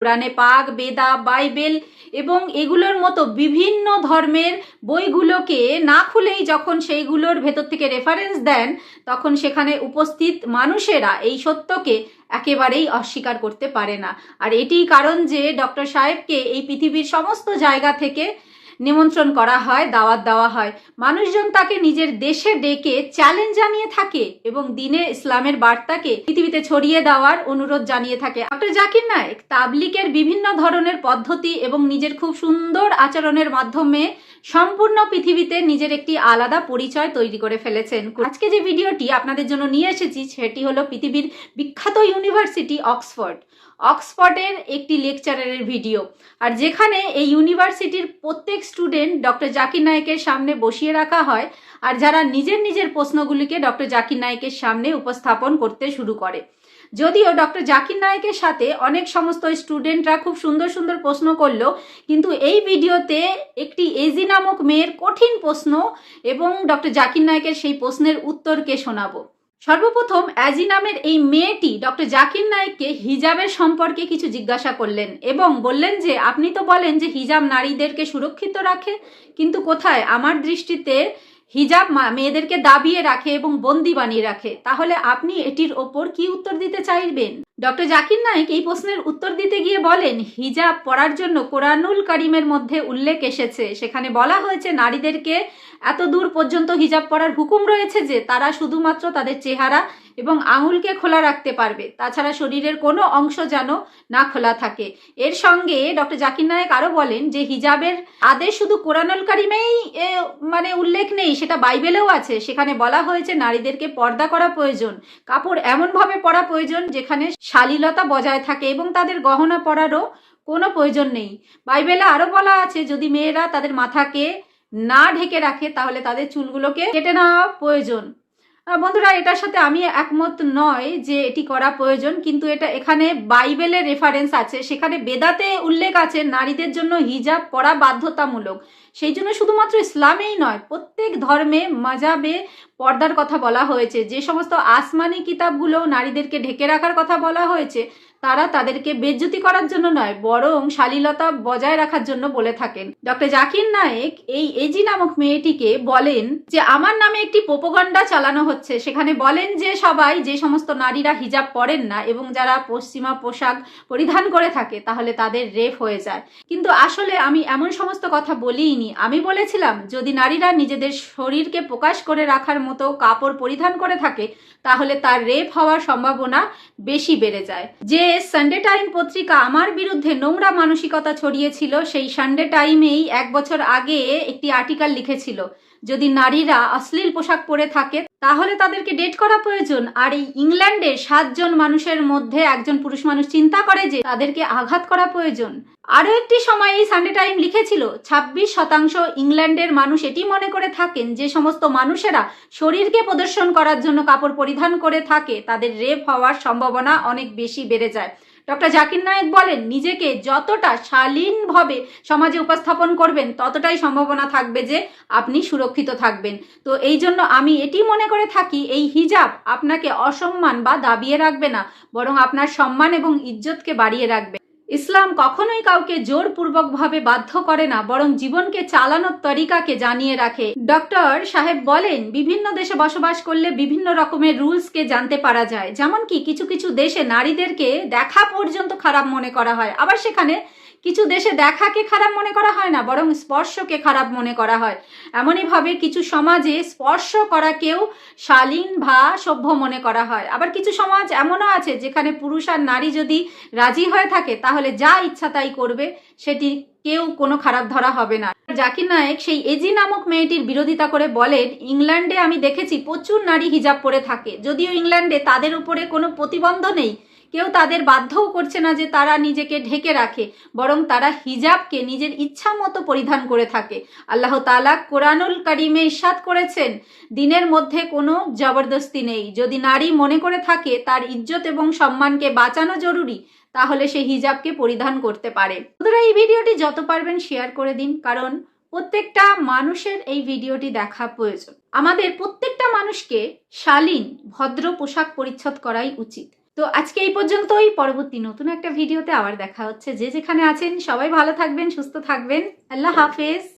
কোরআনে পাক, বেদা, বাইবেল এবং এগুলোর মতো বিভিন্ন ধর্মের বইগুলোকে না খুলেই যখন সেইগুলোর ভেতর থেকে রেফারেন্স দেন, তখন সেখানে উপস্থিত মানুষেরা এই সত্যকে একেবারেই অস্বীকার করতে পারে না। আর এটিই কারণ যে ডক্টর সাহেবকে এই পৃথিবীর সমস্ত জায়গা থেকে নিমন্ত্রণ করা হয়, দাওয়াত দেওয়া হয়। মানুষজন তাকে নিজের দেশে ডেকে চ্যালেঞ্জ জানিয়ে থাকে এবং দিনে ইসলামের বার্তাকে পৃথিবীতে ছড়িয়ে দেওয়ার অনুরোধ জানিয়ে থাকে। ডক্টর জাকির নায়েক তাবলিগের বিভিন্ন ধরনের পদ্ধতি এবং নিজের খুব সুন্দর আচরণের মাধ্যমে সম্পূর্ণ পৃথিবীতে নিজের একটি আলাদা পরিচয় তৈরি করে ফেলেছেন। আজকে যে ভিডিওটি আপনাদের জন্য নিয়ে এসেছি সেটি হলো পৃথিবীর বিখ্যাত ইউনিভার্সিটি অক্সফোর্ডের একটি লেকচারারের ভিডিও। আর যেখানে এই ইউনিভার্সিটির প্রত্যেক স্টুডেন্ট ডক্টর জাকির নায়েকের সামনে বসিয়ে রাখা হয়, আর যারা নিজের নিজের প্রশ্নগুলিকে ডক্টর জাকির নায়েকের সামনে উপস্থাপন করতে শুরু করে। যদিও ডক্টর জাকির নায়েকের সাথে অনেক সমস্ত স্টুডেন্টরা খুব সুন্দর সুন্দর প্রশ্ন করলো, কিন্তু এই ভিডিওতে একটি এজি নামক মেয়ের কঠিন প্রশ্ন এবং ডক্টর জাকির নায়েকের সেই প্রশ্নের উত্তরকে শোনাবো। সর্বপ্রথম অ্যাজি নামের এই মেয়েটি ডক্টর জাকির নায়েককে হিজাবের সম্পর্কে কিছু জিজ্ঞাসা করলেন এবং বললেন যে আপনি তো বলেন যে হিজাব নারীদেরকে সুরক্ষিত রাখে, কিন্তু কোথায়? আমার দৃষ্টিতে হিজাব মেয়েদেরকে দাবিয়ে রাখে এবং বন্দি বানিয়ে রাখে। তাহলে আপনি এটির ওপর কি উত্তর দিতে চাইবেন? ডক্টর জাকির নায়েক এই প্রশ্নের উত্তর দিতে গিয়ে বলেন, হিজাব পরার জন্য কোরআনুল কারিমের মধ্যে উল্লেখ এসেছে। সেখানে বলা হয়েছে নারীদেরকে এত দূর পর্যন্ত হিজাব পরার হুকুম রয়েছে যে তারা শুধুমাত্র তাদের চেহারা এবং আঙুলকে খোলা রাখতে পারবে, তাছাড়া শরীরের কোনো অংশ যেন না খোলা থাকে। এর সঙ্গে ডক্টর জাকির নায়েক আরো বলেন যে হিজাবের আদেশ শুধু কোরআনুল কারিমেই উল্লেখ নেই, সেটা বাইবেলেও আছে। সেখানে বলা হয়েছে নারীদেরকে পর্দা করা প্রয়োজন, কাপড় এমনভাবে পরা প্রয়োজন যেখানে শালীনতা বজায় থাকে এবং তাদের গহনা পরারও কোনো প্রয়োজন নেই। বাইবেলে আরো বলা আছে যদি মেয়েরা তাদের মাথাকে না ঢেকে রাখে তাহলে তাদের চুলগুলোকে কেটে নেওয়া প্রয়োজন। বন্ধুরা, এটার সাথে আমি একমত নয় যে এটি করা প্রয়োজন, কিন্তু এটা এখানে বাইবেলের রেফারেন্স আছে, সেখানে বেদাতে উল্লেখ আছে নারীদের জন্য হিজাব পরা বাধ্যতামূলক। সেই জন্য শুধুমাত্র ইসলামেই নয়, প্রত্যেক ধর্মে মাযহাবে পর্দার কথা বলা হয়েছে। যে সমস্ত আসমানি কিতাবগুলো নারীদেরকে ঢেকে রাখার কথা বলা হয়েছে, তারা তাদেরকে বেজ্জতি করার জন্য নয়, বরং শালীনতা বজায় রাখার জন্য বলে থাকেন। ডক্টর জাকির নায়েক এই এজি নামক মেয়েটিকে বলেন যে আমার নামে একটি প্রোপাগান্ডা চালানো হচ্ছে। সেখানে বলেন যে সবাই, যে সমস্ত নারীরা হিজাব পরেন না এবং যারা পশ্চিমা পোশাক পরিধান করে থাকে তাহলে তাদের রেপ হয়ে যায়। কিন্তু আসলে আমি এমন সমস্ত কথা বলিনি। আমি বলেছিলাম যদি নারীরা নিজেদের শরীরকে প্রকাশ করে রাখার মতো কাপড় পরিধান করে থাকে তাহলে তার রেপ হওয়ার সম্ভাবনা বেশি বেড়ে যায়। যে সানডে টাইম পত্রিকা আমার বিরুদ্ধে নোংরা মানসিকতা ছড়িয়েছিল, সেই সানডে টাইমেই 1 বছর আগে একটি আর্টিকেল লিখেছিল যদি নারীরা অশ্লীল পোশাক পরে থাকে তাহলে তাদেরকে ডেট করা প্রয়োজন। আর এই ইংল্যান্ডে 7 জন মানুষের মধ্যে একজন পুরুষ মানুষ চিন্তা করে যে তাদেরকে আঘাত করা প্রয়োজন। আরও একটি সময় এই সানডে টাইম লিখেছিল 26% ইংল্যান্ডের মানুষ এটি মনে করে থাকেন যে সমস্ত মানুষেরা শরীরকে প্রদর্শন করার জন্য কাপড় পরিধান করে থাকে তাদের রেপ হওয়ার সম্ভাবনা অনেক বেশি বেড়ে যায়। ডক্টর জাকির নায়েক বলেন নিজেকে যতটা শালীনভাবে সমাজে উপস্থাপন করবেন ততটাই সম্ভাবনা থাকবে যে আপনি সুরক্ষিত থাকবেন। তো এই জন্য আমি এটি মনে করে থাকি এই হিজাব আপনাকে অসম্মান বা দাবিয়ে রাখবে না, বরং আপনার সম্মান এবং ইজ্জতকে বাড়িয়ে রাখবে। ইসলাম কখনোই কাউকে জোরপূর্বকভাবে বাধ্য করে না, বরং জীবনকে চালানোর তরিকাকে জানিয়ে রাখে। ডক্টর সাহেব বলেন বিভিন্ন দেশে বসবাস করলে বিভিন্ন রকমের রুলসকে জানতে পারা যায়। যেমন কি কিছু কিছু দেশে নারীদেরকে দেখা পর্যন্ত খারাপ মনে করা হয়, আবার সেখানে কিছু দেশে দেখাকে খারাপ মনে করা হয় না, বরং স্পর্শকে খারাপ মনে করা হয়। এমনইভাবে কিছু সমাজে স্পর্শ করাকেও শালীন বা সভ্য মনে করা হয়। আবার কিছু সমাজ এমনও আছে যেখানে পুরুষ আর নারী যদি রাজি হয়ে থাকে তাহলে যা ইচ্ছা তাই করবে, সেটি কেউ কোনো খারাপ ধরা হবে না। জাকির নায়েক সেই এজি নামক মেয়েটির বিরোধিতা করে বলেন ইংল্যান্ডে আমি দেখেছি প্রচুর নারী হিজাব পরে থাকে, যদিও ইংল্যান্ডে তাদের উপরে কোনো প্রতিবন্ধ নেই, কেউ তাদের বাধ্যও করছে না যে তারা নিজেকে ঢেকে রাখে, বরং তারা হিজাবকে নিজের ইচ্ছা মতো পরিধান করে থাকে। আল্লাহ তাআলা কোরআনুল কারিমে ইরশাদ করেছেন দিনের মধ্যে কোনো জবরদস্তি নেই। যদি নারী মনে করে থাকে তার ইজ্জত এবং সম্মানকে বাঁচানো জরুরি তাহলে সে হিজাবকে পরিধান করতে পারে। বন্ধুরা, এই ভিডিওটি যত পারবেন শেয়ার করে দিন, কারণ প্রত্যেকটা মানুষের এই ভিডিওটি দেখা প্রয়োজন। আমাদের প্রত্যেকটা মানুষকে শালীন ভদ্র পোশাক পরিচ্ছদ করাই উচিত। তো আজকে এই পর্যন্তই। পরবর্তী নতুন একটা ভিডিওতে আবার দেখা হচ্ছে। যে যেখানে আছেন সবাই ভালো থাকবেন, সুস্থ থাকবেন। আল্লাহ হাফেজ।